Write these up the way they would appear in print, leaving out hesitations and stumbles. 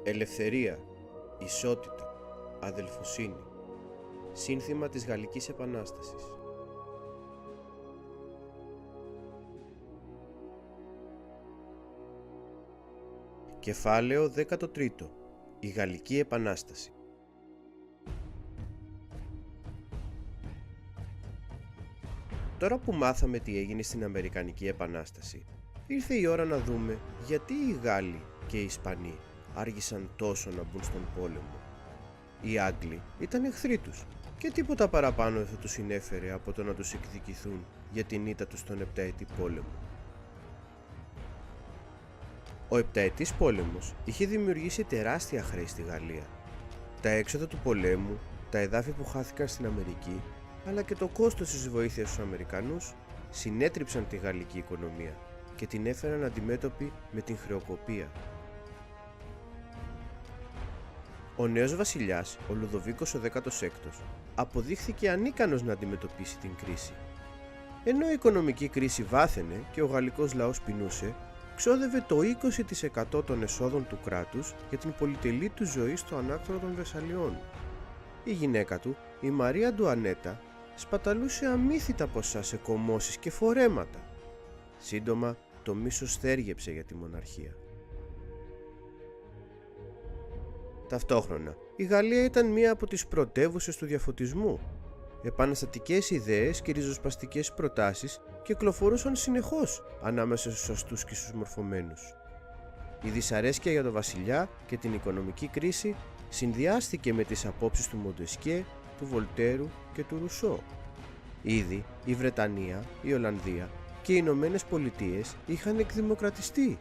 Ελευθερία, ισότητα, αδελφοσύνη. Σύνθημα της Γαλλικής Επανάστασης. Κεφάλαιο 13. Η Γαλλική Επανάσταση. Τώρα που μάθαμε τι έγινε στην Αμερικανική Επανάσταση, ήρθε η ώρα να δούμε γιατί οι Γάλλοι και οι Ισπανοί άργησαν τόσο να μπουν στον πόλεμο. Οι Άγγλοι ήταν εχθροί τους και τίποτα παραπάνω δεν θα τους συνέφερε από το να τους εκδικηθούν για την ήττα τους στον επταετή πόλεμο. Ο επταετής πόλεμος είχε δημιουργήσει τεράστια χρέη στη Γαλλία. Τα έξοδα του πολέμου, τα εδάφη που χάθηκαν στην Αμερική, αλλά και το κόστος της βοήθειας στους Αμερικανούς συνέτριψαν τη γαλλική οικονομία και την έφεραν αντιμέτωπη με την χρεοκοπία. Ο νέος βασιλιάς, ο Λουδοβίκος ο 16ος, αποδείχθηκε ανίκανος να αντιμετωπίσει την κρίση. Ενώ η οικονομική κρίση βάθαινε και ο γαλλικός λαός πεινούσε, ξόδευε το 20% των εσόδων του κράτους για την πολυτελή του ζωή στο ανάκτορο των Βεσσαλιών. Η γυναίκα του, η Μαρία Αντουανέτα, σπαταλούσε αμύθιτα ποσά σε κομμώσεις και φορέματα. Σύντομα, το μίσος θέργεψε για τη μοναρχία. Ταυτόχρονα, η Γαλλία ήταν μία από τις πρωτεύουσες του διαφωτισμού. Επαναστατικές ιδέες και ριζοσπαστικές προτάσεις κυκλοφορούσαν συνεχώς ανάμεσα στους αστούς και στους μορφωμένους. Η δυσαρέσκεια για τον βασιλιά και την οικονομική κρίση συνδυάστηκε με τις απόψεις του Μοντεσκιέ, του Βολτέρου και του Ρουσό. Ήδη η Βρετανία, η Ολλανδία και οι Ηνωμένες Πολιτείες είχαν εκδημοκρατιστεί.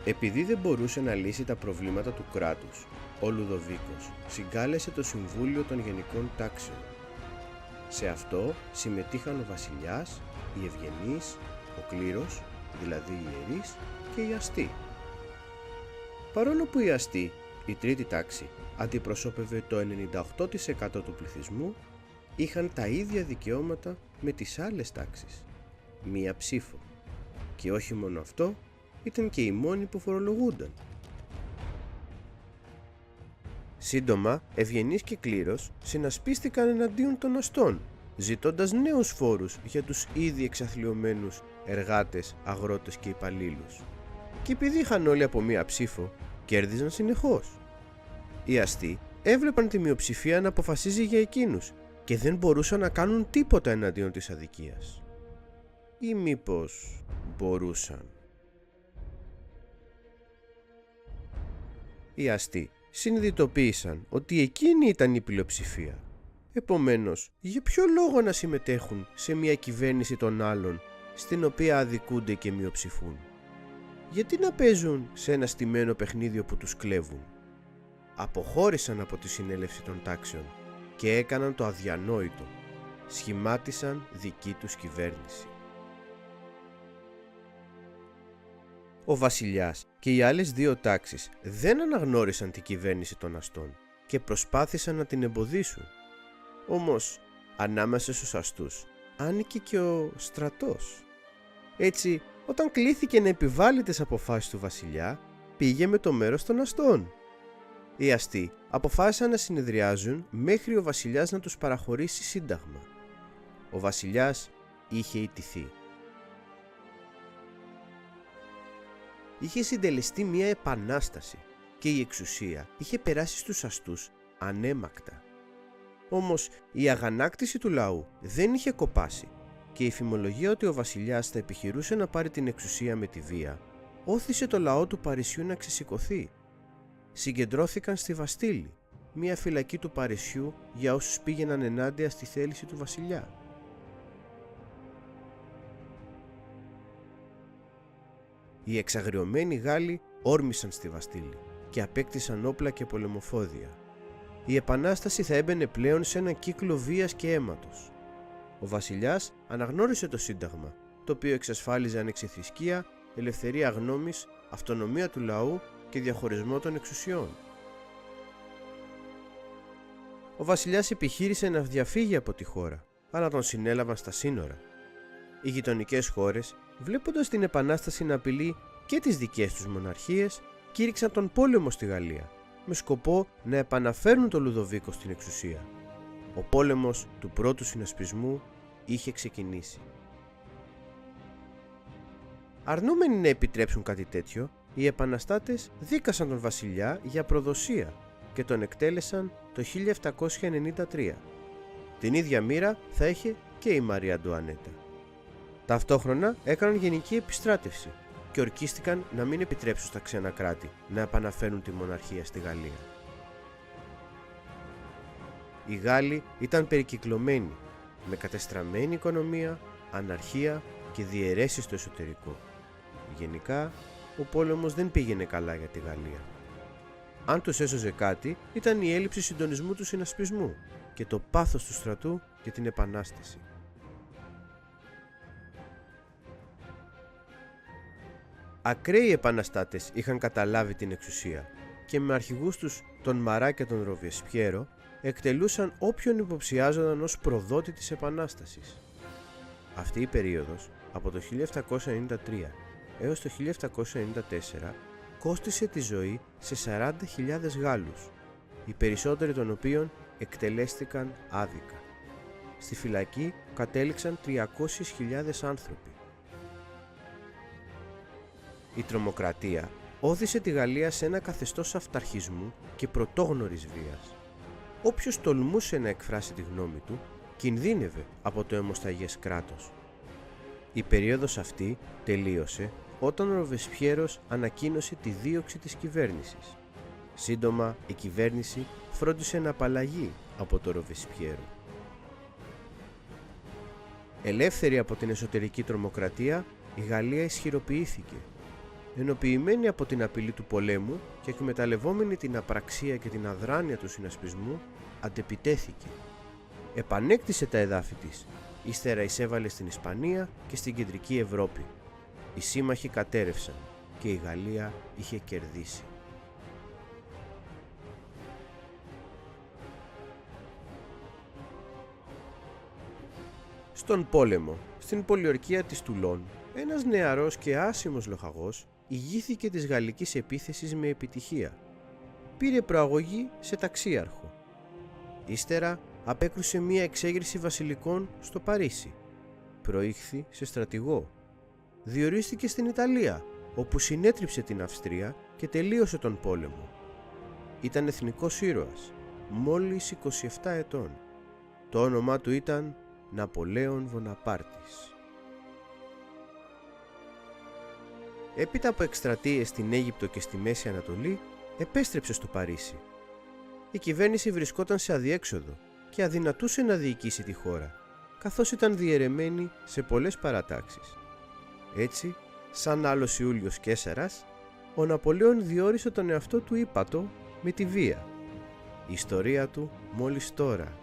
Επειδή δεν μπορούσε να λύσει τα προβλήματα του κράτους, ο Λουδοβίκος συγκάλεσε το Συμβούλιο των Γενικών Τάξεων. Σε αυτό συμμετείχαν ο βασιλιάς, οι ευγενείς, ο κλήρος, δηλαδή οι ιερείς και οι αστεί. Παρόλο που οι αστεί, η τρίτη τάξη, αντιπροσώπευε το 98% του πληθυσμού, είχαν τα ίδια δικαιώματα με τις άλλες τάξεις, μία ψήφο. Και όχι μόνο αυτό, ήταν και οι μόνοι που φορολογούνταν. Σύντομα, ευγενείς και κλήρος συνασπίστηκαν εναντίον των αστών, ζητώντας νέους φόρους για τους ήδη εξαθλιωμένους εργάτες, αγρότες και υπαλλήλους. Και επειδή είχαν όλοι από μία ψήφο, κέρδιζαν συνεχώς. Οι αστεί έβλεπαν τη μειοψηφία να αποφασίζει για εκείνους και δεν μπορούσαν να κάνουν τίποτα εναντίον της αδικίας. Ή μήπως μπορούσαν? Οι αστεί συνειδητοποίησαν ότι εκείνη ήταν η πλειοψηφία. Επομένως, για ποιο λόγο να συμμετέχουν σε μια κυβέρνηση των άλλων, στην οποία αδικούνται και μειοψηφούν? Γιατί να παίζουν σε ένα στημένο παιχνίδι που τους κλέβουν? Αποχώρησαν από τη συνέλευση των τάξεων και έκαναν το αδιανόητο. Σχημάτισαν δική τους κυβέρνηση. Ο βασιλιάς και οι άλλες δύο τάξεις δεν αναγνώρισαν την κυβέρνηση των αστών και προσπάθησαν να την εμποδίσουν. Όμως, ανάμεσα στους αστούς άνοικε και ο στρατός. Έτσι, όταν κλήθηκε να επιβάλλει τις αποφάσεις του βασιλιά, πήγε με το μέρος των αστών. Οι αστεί αποφάσισαν να συνεδριάζουν μέχρι ο βασιλιάς να τους παραχωρήσει σύνταγμα. Ο βασιλιάς είχε ιτηθεί. Είχε συντελεστεί μια επανάσταση και η εξουσία είχε περάσει στους αστούς ανέμακτα. Όμως η αγανάκτηση του λαού δεν είχε κοπάσει και η φημολογία ότι ο βασιλιάς θα επιχειρούσε να πάρει την εξουσία με τη βία όθησε το λαό του Παρισιού να ξεσηκωθεί. Συγκεντρώθηκαν στη Βαστίλη, μια φυλακή του Παρισιού για όσους πήγαιναν ενάντια στη θέληση του βασιλιά. Οι εξαγριωμένοι Γάλλοι όρμησαν στη Βαστίλη και απέκτησαν όπλα και πολεμοφόδια. Η επανάσταση θα έμπαινε πλέον σε ένα κύκλο βίας και αίματος. Ο βασιλιάς αναγνώρισε το σύνταγμα, το οποίο εξασφάλιζε ανεξιθρησκεία, ελευθερία γνώμης, αυτονομία του λαού και διαχωρισμό των εξουσιών. Ο βασιλιάς επιχείρησε να διαφύγει από τη χώρα, αλλά τον συνέλαβαν στα σύνορα. Οι γειτονικές χώρες βλέποντας την Επανάσταση να απειλεί και τις δικές τους μοναρχίες, κήρυξαν τον πόλεμο στη Γαλλία, με σκοπό να επαναφέρουν τον Λουδοβίκο στην εξουσία. Ο πόλεμος του πρώτου συνασπισμού είχε ξεκινήσει. Αρνούμενοι να επιτρέψουν κάτι τέτοιο, οι επαναστάτες δίκασαν τον βασιλιά για προδοσία και τον εκτέλεσαν το 1793. Την ίδια μοίρα θα είχε και η Μαρία Αντουανέτα. Ταυτόχρονα έκαναν γενική επιστράτευση και ορκίστηκαν να μην επιτρέψουν στα ξένα κράτη να επαναφέρουν τη μοναρχία στη Γαλλία. Οι Γάλλοι ήταν περικυκλωμένοι, με κατεστραμμένη οικονομία, αναρχία και διαιρέσεις στο εσωτερικό. Γενικά, ο πόλεμος δεν πήγαινε καλά για τη Γαλλία. Αν τους έσωζε κάτι, ήταν η έλλειψη συντονισμού του συνασπισμού και το πάθος του στρατού για την Επανάσταση. Ακραίοι επαναστάτες είχαν καταλάβει την εξουσία και με αρχηγούς τους τον Μαρά και τον Ροβεσπιέρο εκτελούσαν όποιον υποψιάζονταν ως προδότη της Επανάστασης. Αυτή η περίοδος, από το 1793 έως το 1794, κόστισε τη ζωή σε 40.000 Γάλλους, οι περισσότεροι των οποίων εκτελέστηκαν άδικα. Στη φυλακή κατέληξαν 300.000 άνθρωποι. Η τρομοκρατία ώθησε τη Γαλλία σε ένα καθεστώς αυταρχισμού και πρωτόγνωρης βίας. Όποιος τολμούσε να εκφράσει τη γνώμη του, κινδύνευε από το αιμοσταγές κράτος. Η περίοδος αυτή τελείωσε όταν ο Ροβεσπιέρος ανακοίνωσε τη δίωξη της κυβέρνησης. Σύντομα, η κυβέρνηση φρόντισε να απαλλαγεί από το Ροβεσπιέρο. Ελεύθερη από την εσωτερική τρομοκρατία, η Γαλλία ισχυροποιήθηκε. Ενοποιημένη από την απειλή του πολέμου και εκμεταλλευόμενη την απραξία και την αδράνεια του συνασπισμού, αντεπιτέθηκε. Επανέκτησε τα εδάφη της, ύστερα εισέβαλε στην Ισπανία και στην κεντρική Ευρώπη. Οι σύμμαχοι κατέρευσαν και η Γαλλία είχε κερδίσει. Στον πόλεμο, στην πολιορκία της Τουλών, ένας νεαρός και άσημος λοχαγός ηγήθηκε της γαλλικής επίθεσης με επιτυχία. Πήρε προαγωγή σε ταξίαρχο. Ύστερα απέκρουσε μία εξέγερση βασιλικών στο Παρίσι. Προήχθη σε στρατηγό. Διορίστηκε στην Ιταλία, όπου συνέτριψε την Αυστρία και τελείωσε τον πόλεμο. Ήταν εθνικός ήρωας, μόλις 27 ετών. Το όνομά του ήταν Ναπολέον Βοναπάρτης. Έπειτα από εκστρατείες στην Αίγυπτο και στη Μέση Ανατολή, επέστρεψε στο Παρίσι. Η κυβέρνηση βρισκόταν σε αδιέξοδο και αδυνατούσε να διοικήσει τη χώρα, καθώς ήταν διαιρεμένη σε πολλές παρατάξεις. Έτσι, σαν άλλος Ιούλιος Καίσαρας, ο Ναπολέον διόρισε τον εαυτό του ύπατο με τη βία. Η ιστορία του μόλις τώρα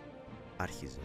άρχιζε.